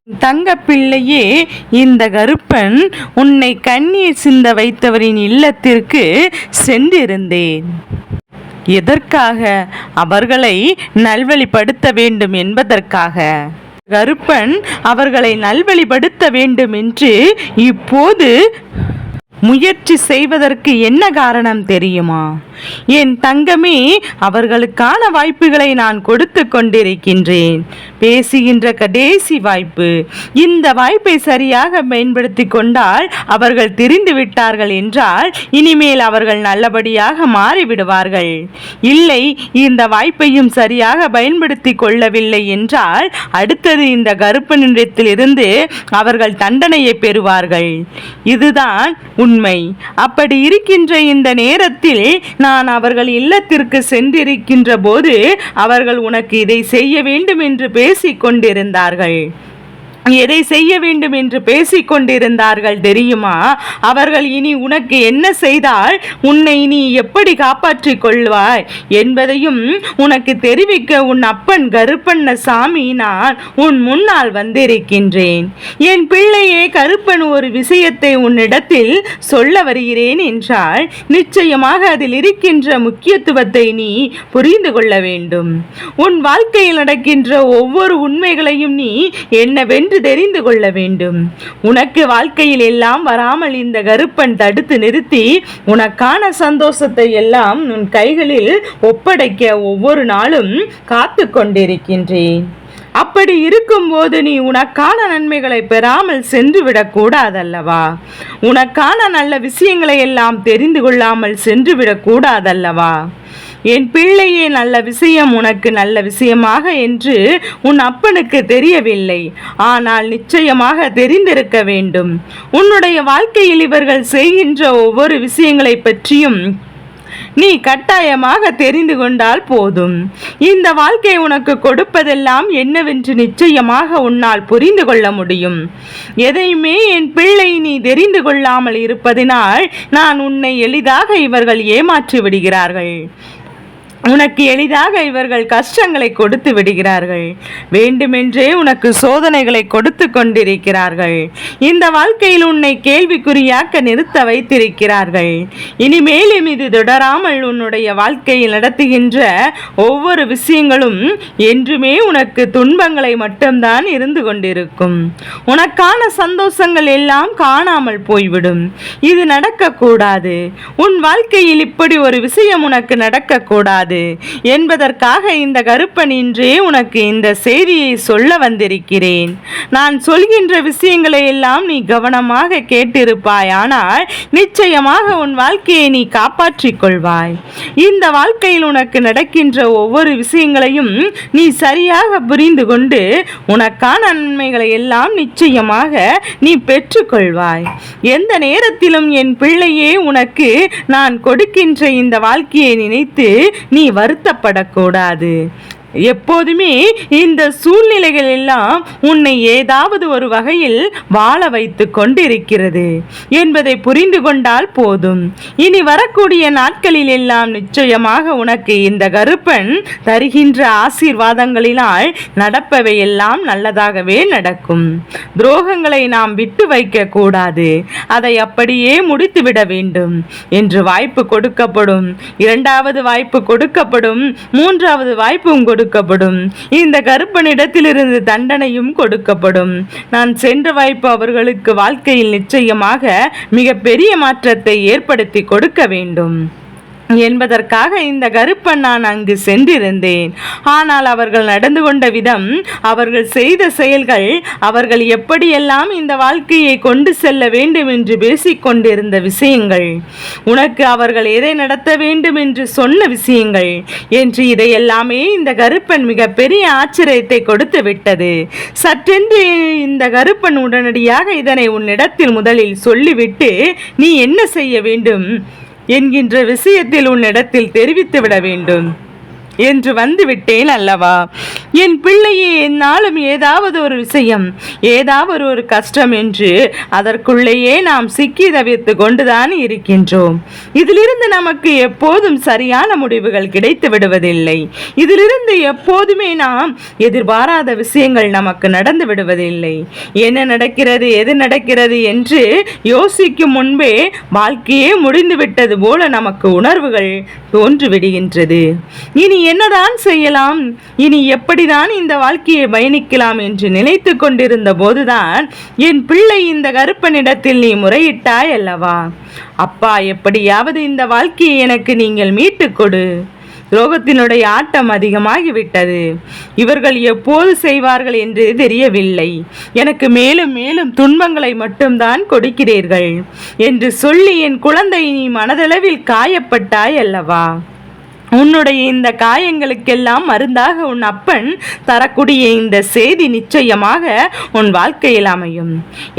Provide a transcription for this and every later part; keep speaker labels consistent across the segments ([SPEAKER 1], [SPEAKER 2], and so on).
[SPEAKER 1] தங்க பிள்ளையே, இந்த கருப்பன் உன்னை கண்ணீர் சிந்த வைத்தவரின் இல்லத்திற்கு சென்றிருந்தேன். எதற்காக? அவர்களை நல்வழிப்படுத்த வேண்டும் என்பதற்காக. கருப்பன் அவர்களை நல்வழிப்படுத்த வேண்டும் என்று இப்போது முயற்சி செய்வதற்கு என்ன காரணம் தெரியுமா? என் தங்கமே, அவர்களுக்கான வாய்ப்புகளை நான் கொடுத்து கொண்டிருக்கின்றேன். பேசுகின்ற கடைசி வாய்ப்பு. இந்த வாய்ப்பை சரியாக பயன்படுத்தி கொண்டால் அவர்கள் தெரிந்து விட்டார்கள் என்றால் இனிமேல் அவர்கள் நல்லபடியாக மாறிவிடுவார்கள். இல்லை, இந்த வாய்ப்பையும் சரியாக பயன்படுத்தி கொள்ளவில்லை என்றால் அடுத்தது இந்த கருப்பனிடத்திலிருந்து அவர்கள் தண்டனையை பெறுவார்கள். இதுதான் உண்மை. அப்படி இருக்கின்ற இந்த நேரத்தில் நான் அவர்கள் இல்லத்திற்கு சென்றிருக்கின்ற போது அவர்கள் உனக்கு இதை செய்ய வேண்டும் என்று பேசிக் கொண்டிருந்தார்கள். எதை செய்ய வேண்டும் என்று பேசிக் கொண்டிருந்தார்கள் தெரியுமா? அவர்கள் இனி உனக்கு என்ன செய்தால் உன்னை நீ எப்படி காப்பாற்றிக் கொள்வாய் என்பதையும் உனக்கு தெரிவிக்க உன் அப்பன் கருப்பண்ணசாமி நான் உன் முன்னால் வந்திருக்கின்றேன். என் பிள்ளையே, கருப்பன் ஒரு விஷயத்தை உன்னிடத்தில் சொல்ல வருகிறேன் என்றால் நிச்சயமாக அதில் இருக்கின்ற முக்கியத்துவத்தை நீ புரிந்து கொள்ள வேண்டும். உன் வாழ்க்கையில் நடக்கின்ற ஒவ்வொரு உண்மைகளையும் நீ என்னவென்று தெரிந்து கொள்ள வேண்டும். உனக்கு வாழ்க்கையில் எல்லாம் வராமல் இந்த கருப்பன் தடுத்து நிறுத்தி உனக்கான சந்தோஷத்தை எல்லாம் உன் கைகளில் ஒப்படைக்க ஒவ்வொரு நாளும் காத்து கொண்டிருக்கின்றேன். அப்படி இருக்கும்போது நீ உனக்கான நன்மைகளை பெறாமல் சென்று விடக்கூடாதல்லவா? உனக்கான நல்ல விஷயங்களை எல்லாம் தெரிந்து கொள்ளாமல் சென்று விடக்கூடாதல்லவா? என் பிள்ளையே, நல்ல விஷயம் உனக்கு நல்ல விஷயமாக என்று உன் அப்பனுக்கு தெரியவில்லை. ஆனால் நிச்சயமாக தெரிந்திருக்க வேண்டும். உன்னுடைய வாழ்க்கையில் இவர்கள் செய்கின்ற ஒவ்வொரு விஷயங்களை பற்றியும் நீ கட்டாயமாக தெரிந்து கொண்டால் போதும். இந்த வாழ்க்கை உனக்கு கொடுப்பதெல்லாம் என்னவென்று நிச்சயமாக உன்னால் புரிந்து கொள்ள முடியும். எதையுமே என் பிள்ளை நீ தெரிந்து கொள்ளாமல் இருப்பதினால் நான் உன்னை எளிதாக இவர்கள் ஏமாற்றி விடுகிறார்கள். உனக்கு எளிதாக இவர்கள் கஷ்டங்களை கொடுத்து விடுகிறார்கள். வேண்டுமென்றே உனக்கு சோதனைகளை கொடுத்து கொண்டிருக்கிறார்கள். இந்த வாழ்க்கையில் உன்னை கேள்விக்குறியாக்க நிறுத்த வைத்திருக்கிறார்கள். இனிமேலும் இது தொடராமல் உன்னுடைய வாழ்க்கையில் நடத்துகின்ற ஒவ்வொரு விஷயங்களும் என்றுமே உனக்கு துன்பங்களை மட்டும்தான் இருந்து கொண்டிருக்கும். உனக்கான சந்தோஷங்கள் எல்லாம் காணாமல் போய்விடும். இது நடக்கக்கூடாது. உன் வாழ்க்கையில் இப்படி ஒரு விஷயம் உனக்கு நடக்கக்கூடாது என்பதற்காக இந்த கருப்பன் இன்றே உனக்கு இந்த செய்தியை சொல்ல வந்திருக்கிறேன். நான் சொல்கின்ற விஷயங்களை எல்லாம் நீ கவனமாக கேட்டிருப்பாய். ஆனால் நிச்சயமாக உன் வாழ்க்கையை நீ காப்பாற்றிக் கொள்வாய். இந்த வாழ்க்கையில் உனக்கு நடக்கின்ற ஒவ்வொரு விஷயங்களையும் நீ சரியாக புரிந்து கொண்டு உனக்கான நன்மைகளை எல்லாம் நிச்சயமாக நீ பெற்றுக்கொள்வாய். எந்த நேரத்திலும் என் பிள்ளையே, உனக்கு நான் கொடுக்கின்ற இந்த வாழ்க்கையை நினைத்து நீ வருத்தப்படக்கூடாது. எப்போதுமே இந்த சூழ்நிலைகள் எல்லாம் உன்னை ஏதாவது ஒரு வகையில் வாழ வைத்து கொண்டிருக்கிறது என்பதை புரிந்து கொண்டால் போதும். இனி வரக்கூடிய நாட்களில் எல்லாம் நிச்சயமாக உனக்கு இந்த கருப்பன் தருகின்ற ஆசீர்வாதங்களினால் நடப்பவை எல்லாம் நல்லதாகவே நடக்கும். துரோகங்களை நாம் விட்டு வைக்க கூடாது. அதை அப்படியே முடித்துவிட வேண்டும் என்று வாய்ப்பு கொடுக்கப்படும். இரண்டாவது வாய்ப்பு கொடுக்கப்படும். மூன்றாவது வாய்ப்பும் கொடுக்கப்படும். இந்த கருப்பனிடத்திலிருந்து தண்டனையும் கொடுக்கப்படும். நான் சென்ற வாய்ப்பு அவர்களுக்கு வாழ்க்கையில் நிச்சயமாக மிக பெரிய மாற்றத்தை ஏற்படுத்தி கொடுக்க வேண்டும் என்பதற்காக இந்த கருப்பன் நான் அங்கு சென்றிருந்தேன். ஆனால் அவர்கள் நடந்து கொண்ட விதம், அவர்கள் செய்த செயல்கள், அவர்கள் எப்படியெல்லாம் இந்த வாழ்க்கையை கொண்டு செல்ல வேண்டும் என்று பேசிக்கொண்டிருந்த விஷயங்கள், உனக்கு அவர்கள் எதை நடத்த வேண்டும் என்று சொன்ன விஷயங்கள் என்று இதையெல்லாமே இந்த கருப்பன் மிக பெரிய ஆச்சரியத்தை கொடுத்து விட்டது. சற்றென்று இந்த கருப்பன் உடனடியாக இதனை உன்னிடத்தில் முதலில் சொல்லிவிட்டு நீ என்ன செய்ய வேண்டும் என்கின்ற விஷயத்தில் உன்னிடத்தில் தெரிவித்து விட வேண்டும். என்று வந்துவிட்டேன் அல்லவா? என் பிள்ளையே என்னாலும் ஏதாவது ஒரு விஷயம், ஏதாவது ஒரு கஷ்டம் என்று அதற்குள்ளேயே நாம் சிக்கி தவிர்த்து கொண்டுதான் இருக்கின்றோம். இதிலிருந்து நமக்கு எப்போதும் சரியான முடிவுகள் கிடைத்து விடுவதில்லை. இதிலிருந்து எப்போதுமே நாம் எதிர்பாராத விஷயங்கள் நமக்கு நடந்து விடுவதில்லை. என்ன நடக்கிறது, எது நடக்கிறது என்று யோசிக்கும் முன்பே வாழ்க்கையே முடிந்துவிட்டது போல நமக்கு உணர்வுகள் தோன்றிவிடுகின்றது. இனி என்னதான் செய்யலாம், இனி எப்படிதான் இந்த வாழ்க்கையை பயணிக்கலாம் என்று நினைத்து கொண்டிருந்த போதுதான் என் பிள்ளை இந்த கருப்பனிடத்தில் நீ முறையிட்டாய் அல்லவா? அப்பா, எப்படியாவது இந்த வாழ்க்கையை எனக்கு நீங்கள் மீட்டுக் கொடு. துரோகத்தினுடைய ஆட்டம் அதிகமாகிவிட்டது. இவர்கள் எப்போது செய்வார்கள் என்று தெரியவில்லை. எனக்கு மேலும் மேலும் துன்பங்களை மட்டும்தான் கொடுக்கிறீர்கள் என்று சொல்லி என் குழந்தை நீ மனதளவில் காயப்பட்டாய் அல்லவா? உன்னுடைய இந்த காயங்களுக்கெல்லாம் மருந்தாக உன் அப்பன் தரக்கூடிய இந்த செய்தி நிச்சயமாக உன் வாழ்க்கையில் அமையும்.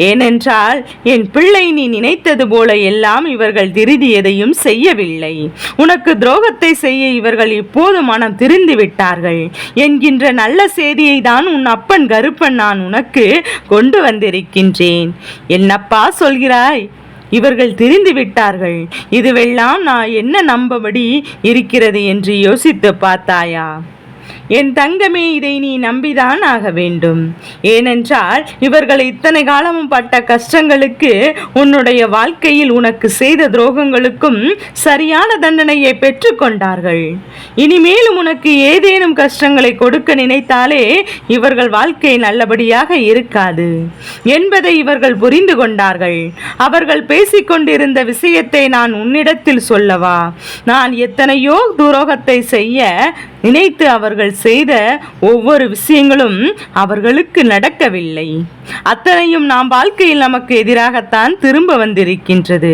[SPEAKER 1] ஏனென்றால் என் பிள்ளை, நீ நினைத்தது போல எல்லாம் இவர்கள் திருதி எதையும் செய்யவில்லை. உனக்கு துரோகத்தை செய்ய இவர்கள் இப்போது மனம் திரிந்து விட்டார்கள் என்கின்ற நல்ல செய்தியை தான் உன் அப்பன் கருப்பன் நான் உனக்கு கொண்டு வந்திருக்கின்றேன். என்னப்பா சொல்கிறாய்? இவர்கள் திரிந்து விட்டார்கள், இதுவெல்லாம் நான் என்ன நம்பபடி இருக்கிறது என்று யோசித்து பார்த்தாயா? என் தங்கமே, இதை நீ நம்பிதான் ஆக வேண்டும். ஏனென்றால் இவர்கள் இத்தனை காலமும் பட்ட கஷ்டங்களுக்கு, உன்னுடைய வாழ்க்கையில் உனக்கு செய்த துரோகங்களுக்கும் சரியான தண்டனையை பெற்றுக்கொண்டார்கள். இனிமேலும் உனக்கு ஏதேனும் கஷ்டங்களை கொடுக்க நினைத்தாலே இவர்கள் வாழ்க்கை நல்லபடியாக இருக்காது என்பதை இவர்கள் புரிந்து கொண்டார்கள். அவர்கள் பேசிக்கொண்டிருந்த விஷயத்தை நான் உன்னிடத்தில் சொல்லவா? நான் எத்தனையோ துரோகத்தை செய்ய நினைத்து அவர்கள் செய்த ஒவ்வொரு விஷயங்களும் அவர்களுக்கு நடக்கவில்லை. அத்தனையும் நாம் வாழ்க்கையில் நமக்கு எதிராகத்தான் திரும்ப வந்திருக்கின்றது.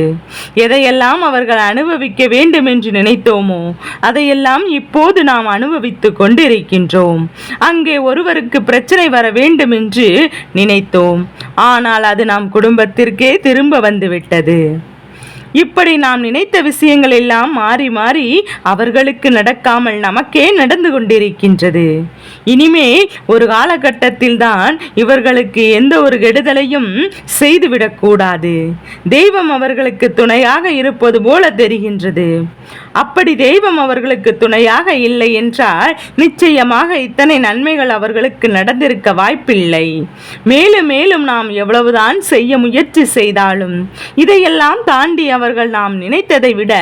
[SPEAKER 1] எதையெல்லாம் அவர்கள் அனுபவிக்க வேண்டும் என்று நினைத்தோமோ அதையெல்லாம் இப்போது நாம் அனுபவித்து கொண்டிருக்கின்றோம். அங்கே ஒருவருக்கு பிரச்சனை வர வேண்டும் என்று நினைத்தோம், ஆனால் அது நம் குடும்பத்திற்கே திரும்ப வந்துவிட்டது. இப்படி நாம் நினைத்த விஷயங்கள் எல்லாம் மாறி மாறி அவர்களுக்கு நடக்காமல் நமக்கே நடந்து கொண்டிருக்கின்றது. இனிமே ஒரு காலகட்டத்தில் தான் இவர்களுக்கு எந்த ஒரு கெடுதலையும் செய்துவிடக்கூடாது. தெய்வம் அவர்களுக்கு துணையாக இருப்பது போல தெரிகின்றது. அப்படி தெய்வம் அவர்களுக்கு துணையாக இல்லை என்றால் நிச்சயமாக இத்தனை நன்மைகள் அவர்களுக்கு நடந்திருக்க வாய்ப்பில்லை. மேலும் மேலும் நாம் எவ்வளவுதான் செய்ய முயற்சி செய்தாலும் இதையெல்லாம் தாண்டி அவர்கள் நாம் நினைத்ததை விட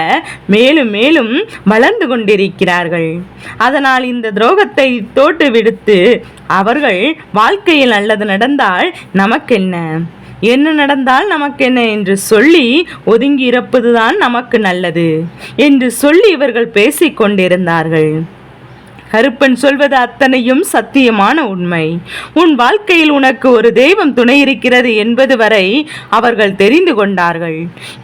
[SPEAKER 1] மேலும் மேலும் வளர்ந்து கொண்டிருக்கிறார்கள். அதனால் இந்த துரோகத்தை தோட்டு விடுத்து அவர்கள் வாழ்க்கையில் நல்லது நடந்தால் நமக்கென்ன, என்ன நடந்தால் நமக்கென்ன என்று சொல்லி ஒதுங்கி இருப்பதுதான் நமக்கு நல்லது என்று சொல்லி இவர்கள் பேசிக் கொண்டிருந்தார்கள். கருப்பன் சொல்வது அத்தனையும் சத்தியமான உண்மை. உன் வாழ்க்கையில் உனக்கு ஒரு தெய்வம் துணை இருக்கிறது என்பது வரை அவர்கள் தெரிந்து கொண்டார்கள்.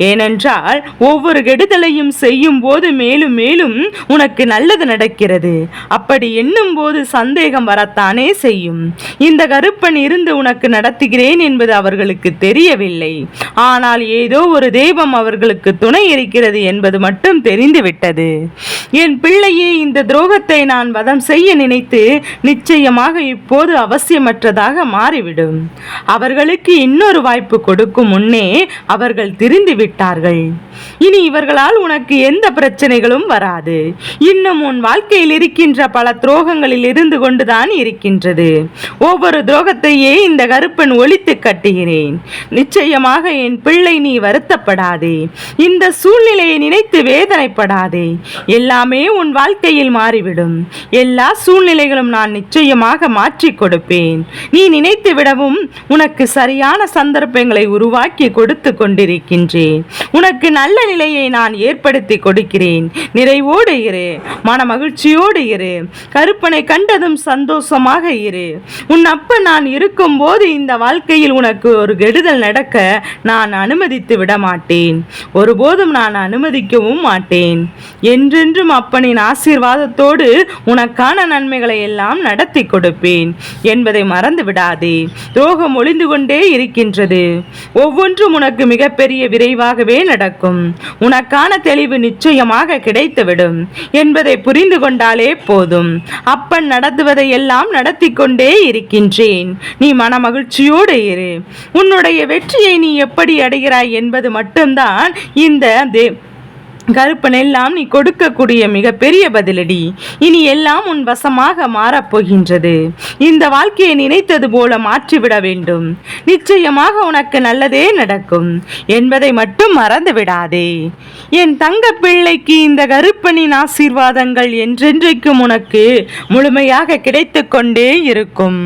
[SPEAKER 1] ஏனென்றால் ஒவ்வொரு கெடுதலையும் செய்யும் போது மேலும் மேலும் உனக்கு நல்லது நடக்கிறது. அப்படி எண்ணும் போது சந்தேகம் வரத்தானே செய்யும். இந்த கருப்பன் இருந்து உனக்கு நடத்துகிறேன் என்பது அவர்களுக்கு தெரியவில்லை. ஆனால் ஏதோ ஒரு தெய்வம் அவர்களுக்கு துணை இருக்கிறது என்பது மட்டும் தெரிந்துவிட்டது. என் பிள்ளையே, இந்த துரோகத்தை நான் வதம் செய்ய நினைத்து நிச்சயமாக இப்போது அவசியமற்றதாக மாறிவிடும். அவர்களுக்கு இன்னொரு வாய்ப்பு கொடுக்கும் முன்னே அவர்கள் திரிந்து விட்டார்கள். இனி இவர்களால் உனக்கு எந்த பிரச்சனைகளும் வராது. இன்னும் உன் வாழ்க்கையில் இருக்கின்ற பல துரோகங்களில் இருந்து கொண்டுதான் இருக்கின்றது. ஒவ்வொரு துரோகத்தையே இந்த கருப்பன் ஒழித்து கட்டுகிறேன். நிச்சயமாக என் பிள்ளை, நீ வருத்தப்படாதே. இந்த சூழ்நிலையை நினைத்து வேதனைப்படாதே. எல்லாமே உன் வாழ்க்கையில் மாறிவிடும். எல்லா சூழ்நிலைகளும் நான் நிச்சயமாக மாற்றி கொடுப்பேன். நீ நினைத்து விடவும் உனக்கு சரியான சந்தர்ப்பங்களை உருவாக்கி கொடுத்து கொண்டிருக்கின்றேன். உனக்கு நல்ல நிலையை நான் ஏற்படுத்தி கொடுக்கிறேன். நிறைவோடு இரு, மன மகிழ்ச்சியோடு இரு. கருப்பனை கண்டதும் சந்தோஷமாக இரு. உன் அப்ப நான் இருக்கும் போது இந்த வாழ்க்கையில் உனக்கு ஒரு கெடுதல் நடக்க நான் அனுமதித்து விட மாட்டேன். ஒருபோதும் நான் அனுமதிக்கவும் மாட்டேன். என்றென்றும் அப்பனின் ஆசீர்வாதத்தோடு உனக்கான நன்மைகளை எல்லாம் நடத்தி கொடுப்பேன் என்பதை மறந்து விடாதே. துரோகம் ஒளிந்து கொண்டே இருக்கின்றது. ஒவ்வொன்றும் உனக்கு மிகப்பெரிய விரைவாகவே நடக்கும். உனக்கான தெளிவு நிச்சயமாக கிடைத்துவிடும் என்பதை புரிந்து கொண்டாலே போதும். அப்பன் நடத்துவதை எல்லாம் நடத்தி கொண்டே இருக்கின்றேன். நீ மன மகிழ்ச்சியோடு இரு. உன்னுடைய வெற்றியை நீ எப்படி அடைகிறாய் என்பது மட்டும்தான் இந்த கருப்பன் எல்லாம் நீ கொடுக்கக்கூடிய மிகப்பெரிய பதிலடி. இனி எல்லாம் உன் வசமாக மாறப்போகின்றது. இந்த வாழ்க்கையை நினைத்தது போல மாற்றிவிட வேண்டும். நிச்சயமாக உனக்கு நல்லதே நடக்கும் என்பதை மட்டும் மறந்து விடாதே. என் தங்க பிள்ளைக்கு இந்த கருப்பனின் ஆசீர்வாதங்கள் என்றென்றைக்கும் உனக்கு முழுமையாக கிடைத்து கொண்டே இருக்கும்.